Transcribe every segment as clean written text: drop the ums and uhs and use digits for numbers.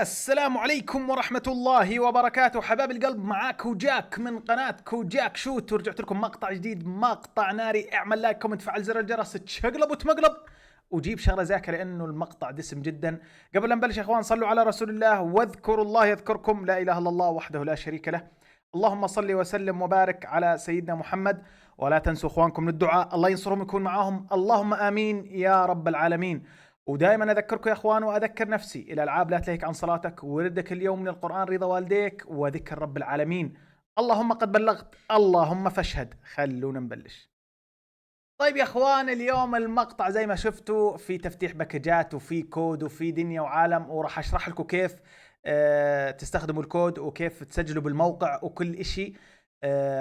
السلام عليكم ورحمة الله وبركاته. حباب القلب، معاكو جاك من قناتكو جاك شوت، ورجعت لكم مقطع جديد، مقطع ناري. اعمل لايك، كومنت، فعل زر الجرس، تشقلب وتمقلب وجيب شغله زاكيه لانه المقطع دسم جدا. قبل لا نبلش يا اخوان، صلوا على رسول الله واذكروا الله يذكركم. لا اله الا الله وحده لا شريك له. اللهم صل وسلم وبارك على سيدنا محمد. ولا تنسوا اخوانكم من الدعاء، الله ينصرهم يكون معاهم، اللهم امين يا رب العالمين. ودائما اذكركم يا اخوان واذكر نفسي، الالعاب لا تلهك عن صلاتك، وردك اليوم من القران رضا والديك وذكر رب العالمين. اللهم قد بلغت، اللهم فاشهد. خلونا نبلش. طيب يا اخوان، اليوم المقطع زي ما شفتوا في تفتيح باكجات وفي كود وفي دنيا وعالم، وراح اشرح لكم كيف تستخدموا الكود وكيف تسجلوا بالموقع وكل اشي.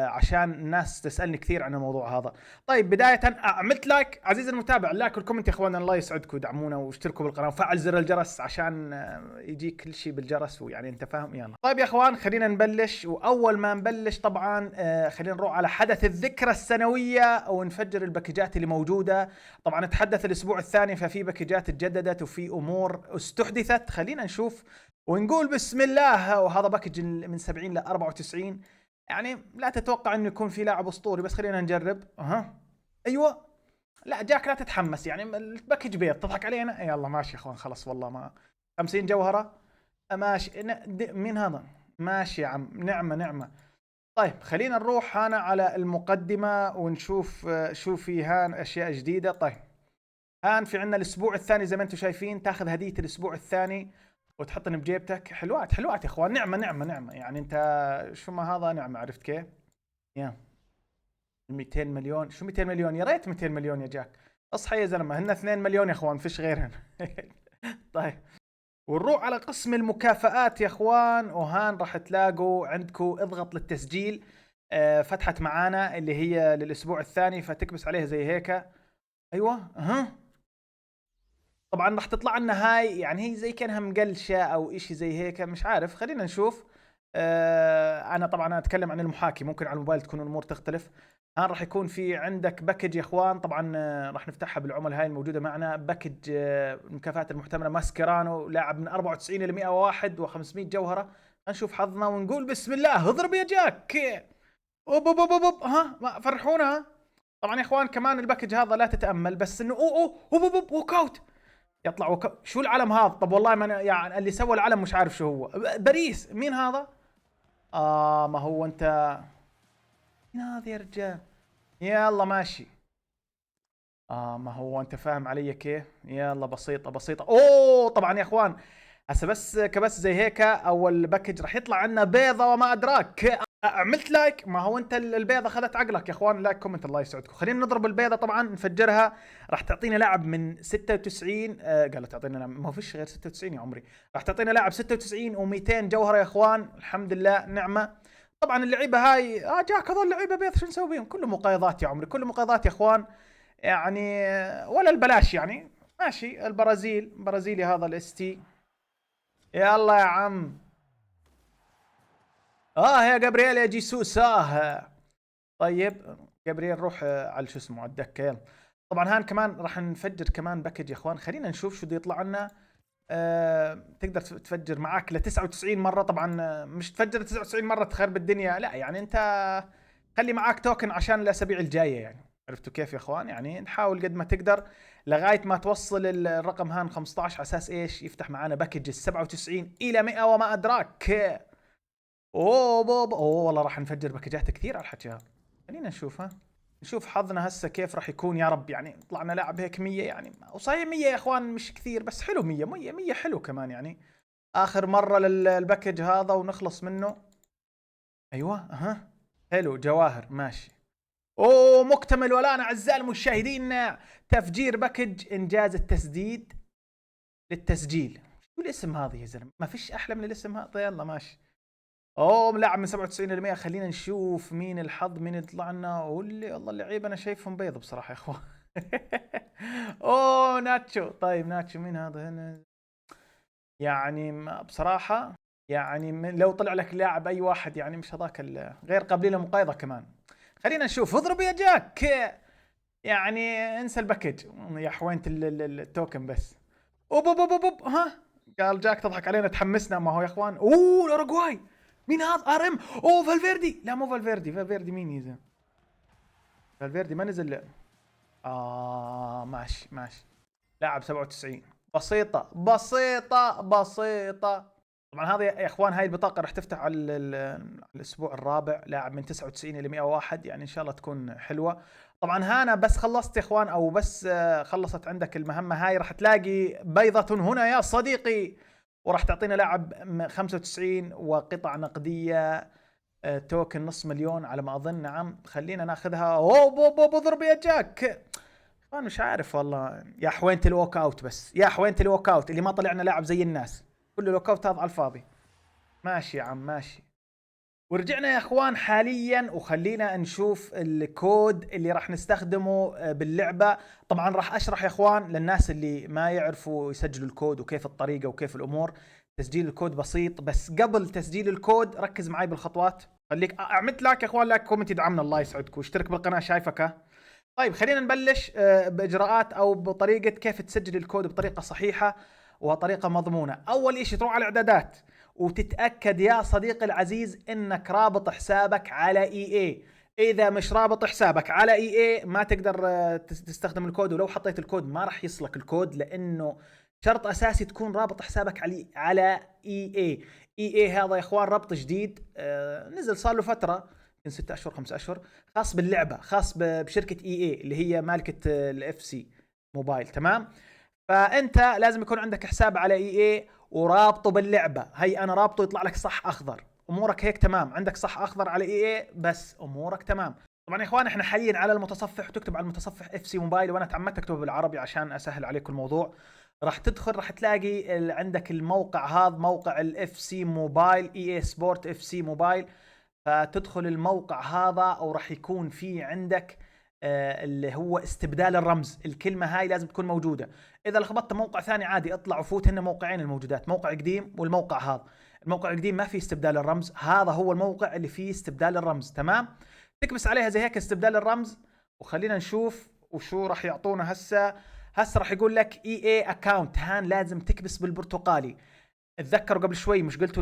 عشان الناس تسالني كثير عن الموضوع هذا. طيب بدايه، عملت لايك عزيزي المتابع، اللايك والكومنت يا اخوان، الله يسعدكم، ودعمونا واشتركوا بالقناه وفعل زر الجرس عشان يجيك كل شيء بالجرس، ويعني انت فاهم. يلا طيب يا اخوان، خلينا نبلش. واول ما نبلش طبعا خلينا نروح على حدث الذكرى السنويه ونفجر الباكجات اللي موجوده. طبعا نتحدث الاسبوع الثاني، ففي باكجات تجددت وفي امور استحدثت. خلينا نشوف ونقول بسم الله. وهذا باكج من 70 ل 94، يعني لا تتوقع انه يكون في لاعب اسطوري، بس خلينا نجرب. ايوه. لا جاك لا تتحمس، يعني الباكج بيض، تضحك علينا. يلا ماشي يا اخوان، خلاص والله ما 50 جوهره. ماشي. مين هذا؟ ماشي يا عم، نعمه نعمه. طيب خلينا نروح هنا على المقدمه ونشوف شو في هان اشياء جديده. طيب هان في عندنا الاسبوع الثاني، زي ما انتم شايفين، تاخذ هديه الاسبوع الثاني وتحطن بجيبتك. حلوات حلوات يا اخوان، نعمه نعمه نعمه. يعني انت شو ما هذا نعمه، عرفت كيف؟ يا 200 مليون. شو 200 مليون؟ يا ريت 200 مليون يا جاك. اصحى يا زلمه، هن 2 مليون يا اخوان، فيش غيرهن. طيب ونروح على قسم المكافآت يا اخوان، وهان راح تلاقوا عندكم اضغط للتسجيل. فتحت معانا اللي هي للاسبوع الثاني، فتكبس عليها زي هيك. ايوه طبعا راح تطلع لنا هاي، يعني هي زي كانها مقلشه او اشي زي هيك، مش عارف. خلينا نشوف. انا طبعا اتكلم عن المحاكي، ممكن على الموبايل تكون الامور تختلف. هان راح يكون في عندك باكج يا اخوان. طبعا راح نفتحها بالعمل هاي الموجوده معنا. باكج المكافآت المحتمله ماسكيرانو، لاعب من 94 ل 101 و500 جوهره. نشوف حظنا ونقول بسم الله. اضرب يا جاك. اوب اوب اوب اوب. فرحونا. طبعا يا اخوان كمان الباكج هذا لا تتامل، بس انه اوه اوه اوب اوب ووك اوت. يطلع شو العلم هذا؟ طب والله ما أنا يعني اللي سوى العلم مش عارف شو هو. باريس. مين هذا؟ ما هو انت. مين هذا يا رجال؟ يلا ماشي. ما هو انت فاهم علي كيف. يلا بسيطة بسيطة. اوه طبعا يا اخوان، هسه بس كبس زي هيك اول باكج راح يطلع عنا بيضة وما ادراك. عملت لايك، ما هو انت البيضة اخذت عقلك يا اخوان. لايك كومنت، الله يسعدكم. خلينا نضرب البيضة طبعا نفجرها. راح تعطينا لاعب من 96. قالت تعطينا لاعب، ما فيش غير 96 يا عمري. راح تعطينا لاعب 96 و200 جوهرة يا اخوان، الحمد لله نعمة. طبعا اللعيبة هاي جاك هذول لعيبة بيض، شو نسوي بيهم؟ كله مقايضات يا عمري، كله مقايضات يا اخوان. يعني ولا البلاش يعني. ماشي. البرازيل، برازيلي هذا الاس تي. يلا يا عم. يا جابرييل يا جيسوس. طيب جابرييل روح على شو اسمه على الدكه. يلا. طبعا هان كمان راح نفجر كمان باكج يا اخوان. خلينا نشوف شو بده يطلع لنا. تقدر تفجر معاك ل 99 مره. طبعا مش تفجر 99 مره تخرب الدنيا، لا يعني انت خلي معاك توكن عشان الاسابيع الجايه يعني. عرفتوا كيف يا اخوان؟ يعني نحاول قد ما تقدر لغايه ما توصل الرقم هان 15، على اساس ايش؟ يفتح معانا باكج ال 97 الى 100 وما ادراك. اوه بوب. اوه والله راح نفجر باكجات كثير على الحكي هذا. خلينا نشوف. نشوف حظنا هسه كيف راح يكون. يا رب يعني طلعنا لاعب هيك 100، يعني وصحيح 100 يا اخوان مش كثير، بس حلو. 100 100 100 حلو كمان يعني. اخر مره للباكج هذا ونخلص منه. ايوه حلو. جواهر ماشي. اوه مكتمل. والان اعزائي المشاهدين، تفجير باكج انجاز التسديد للتسجيل. شو الاسم هذا يا زلمه؟ ما فيش احلى من الاسم هذا. يلا ماشي. اوه ملاعب من 97 ل 100. خلينا نشوف مين الحظ، مين يطلع لنا. والله اللعيبه انا شايفهم بيض بصراحه يا اخوان. اوه ناتشو. طيب ناتشو مين هذا هنا؟ يعني بصراحه يعني لو طلع لك لاعب اي واحد يعني مش هذاك غير قابلين للمقايضه كمان. خلينا نشوف. اضرب يا جاك. يعني انسى الباكج يا حوينة التوكن بس. اوب اوب اوب اوب. قال جاك تضحك علينا تحمسنا. ما هو يا اخوان اوه الاوروغواي مين هذا؟ ار ام اوه فالفيردي. لا مو فالفيردي، فالفيردي مين يزن؟ فالفيردي ما نزل. ماشي ماشي. لاعب 97. بسيطة بسيطة بسيطة. طبعا هذا يا اخوان هاي البطاقة راح تفتح على الاسبوع الرابع. لاعب من 99 الى 101 يعني ان شاء الله تكون حلوة. طبعا هانا بس خلصت يا اخوان او بس خلصت عندك المهمة هاي راح تلاقي بيضة هنا يا صديقي، وراح تعطينا لاعب 95 وقطع نقدية توكن نص مليون على ما اظن. نعم خلينا ناخذها. اوه بو بو بو ضرب يا جاك. انا مش عارف والله يا حوينة الوك اوت، بس يا حوينة الوك اوت اللي ما طلعنا لاعب زي الناس. كل الوك اوت هذا على الفاضي. ماشي يا عم ماشي. ورجعنا يا اخوان حاليا وخلينا نشوف الكود اللي راح نستخدمه باللعبة. طبعا راح اشرح يا اخوان للناس اللي ما يعرفوا يسجلوا الكود وكيف الطريقة وكيف الامور. تسجيل الكود بسيط، بس قبل تسجيل الكود ركز معي بالخطوات. خليك اعملت لايك يا اخوان، لايك كومنت يدعمنا الله يسعدكم، واشترك بالقناة شايفك ها. طيب خلينا نبلش باجراءات او بطريقه كيف تسجل الكود بطريقه صحيحه وطريقه مضمونه. اول شيء تروح على الاعدادات وتتاكد يا صديقي العزيز انك رابط حسابك على اي. اذا مش رابط حسابك على اي ما تقدر تستخدم الكود، ولو حطيت الكود ما راح يصلك الكود، لانه شرط اساسي تكون رابط حسابك على اي هذا يا اخوان ربط جديد نزل صار له فتره من 6 اشهر 5 اشهر، خاص باللعبه، خاص بشركه اي اللي هي مالكه الاف سي موبايل. تمام. فانت لازم يكون عندك حساب على اي ورابطه باللعبه. هي انا رابطه يطلع لك صح اخضر، امورك هيك تمام. عندك صح اخضر على اي بس امورك تمام. طبعا يا اخوان احنا حاليا على المتصفح، وتكتب على المتصفح اف سي موبايل، وانا تعمدت اكتبه بالعربي عشان اسهل عليكم الموضوع. راح تدخل راح تلاقي عندك الموقع هذا موقع الاف سي موبايل، اي سبورت اف سي موبايل. فتدخل الموقع هذا او راح يكون في عندك اللي هو استبدال الرمز. الكلمة هاي لازم تكون موجودة. اذا لخبطت موقع ثاني عادي اطلع وفوت، هن موقعين الموجودات، موقع قديم والموقع هذا. الموقع القديم ما فيه استبدال الرمز، هذا هو الموقع اللي فيه استبدال الرمز. تمام. تكبس عليها زي هيك استبدال الرمز، وخلينا نشوف وشو راح يعطونا هسه. هسه راح يقول لك اي اكاونت، هان لازم تكبس بالبرتقالي. اتذكروا قبل شوي مش قلت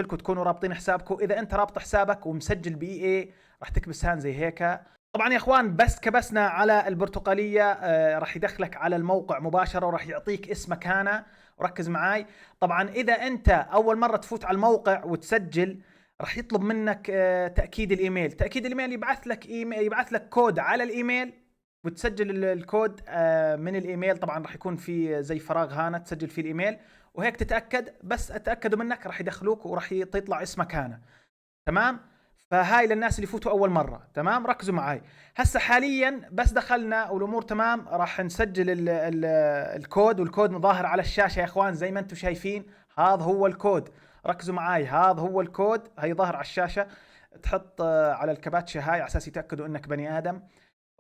لكم تكونوا رابطين حسابكم. اذا انت رابط حسابك ومسجل باي راح تكبس هان زي هيك. طبعا يا اخوان بس كبسنا على البرتقاليه راح يدخلك على الموقع مباشره وراح يعطيك اسمك هنا. وركز معاي. طبعا اذا انت اول مره تفوت على الموقع وتسجل راح يطلب منك تاكيد الايميل. تاكيد الايميل يبعث لك يبعث لك كود على الايميل، وتسجل الكود من الايميل. طبعا راح يكون في زي فراغ هنا تسجل فيه الايميل، وهيك تتاكد. بس اتاكدوا منك راح يدخلوك وراح يطلع اسمك هنا. تمام. فهاي للناس اللي يفوتوا اول مره. تمام ركزوا معي. هسه حاليا بس دخلنا والامور تمام، راح نسجل الكود، والكود ظاهر على الشاشه يا اخوان زي ما انتم شايفين. هذا هو الكود، ركزوا معي، هذا هو الكود، هي ظاهر على الشاشه. تحط على الكباتشه هاي على اساس يتاكدوا انك بني ادم،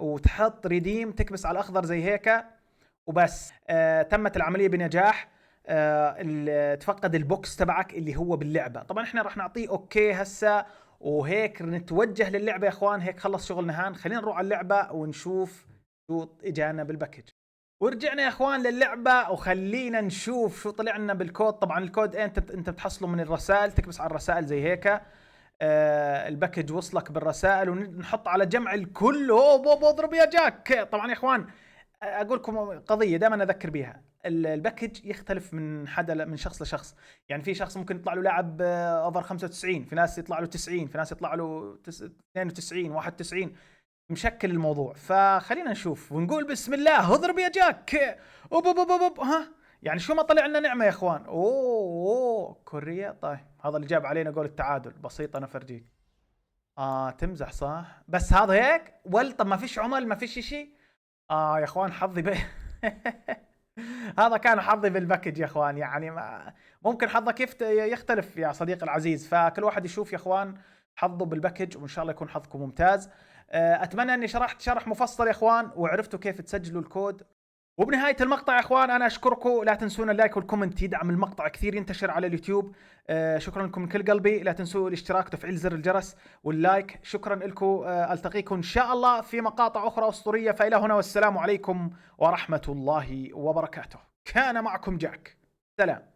وتحط ريديم، تكبس على الاخضر زي هيك وبس. تمت العمليه بنجاح. تفقد البوكس تبعك اللي هو باللعبه. طبعا احنا راح نعطيه اوكي هسه، وهيك نتوجه للعبه يا اخوان. هيك خلص شغلنا هان، خلينا نروح على اللعبه ونشوف شو اجانا بالباكج. ورجعنا يا اخوان للعبه وخلينا نشوف شو طلع لنا بالكود. طبعا الكود انت بتحصله من الرسائل، تكبس على الرسائل زي هيك. الباكج وصلك بالرسائل، ونحط على جمع الكل. اوه اضرب يا جاك. طبعا يا اخوان اقول لكم قضيه دائما اذكر بيها، الباكج يختلف من حدا من شخص لشخص. يعني في شخص ممكن يطلع له لاعب اوفر 95، في ناس يطلع له 90، في ناس يطلع له 92 91، مشكل الموضوع. فخلينا نشوف ونقول بسم الله. اضرب يا جاك. اوب ها. يعني شو ما طلع لنا نعمه يا اخوان. اوه كوريا. طيب هذا اللي جاب علينا جول التعادل. بسيط انا فرجيك. تمزح صح؟ بس هذا هيك طب ما فيش عمل، ما فيش شيء. يا اخوان حظي هذا كان حظي بالباكج يا اخوان. يعني ممكن حظك يختلف يا صديقي العزيز. فكل واحد يشوف يا اخوان حظه بالباكج، وان شاء الله يكون حظكم ممتاز. اتمنى اني شرحت شرح مفصل يا اخوان وعرفتوا كيف تسجلوا الكود. وبنهاية المقطع يا اخوان انا اشكركم. لا تنسونا اللايك والكومنت، يدعم المقطع كثير ينتشر على اليوتيوب. شكرا لكم من كل قلبي. لا تنسوا الاشتراك وتفعيل زر الجرس واللايك. شكرا لكم. التقيكم ان شاء الله في مقاطع اخرى اسطورية. فالى هنا والسلام عليكم ورحمة الله وبركاته. كان معكم جاك. سلام.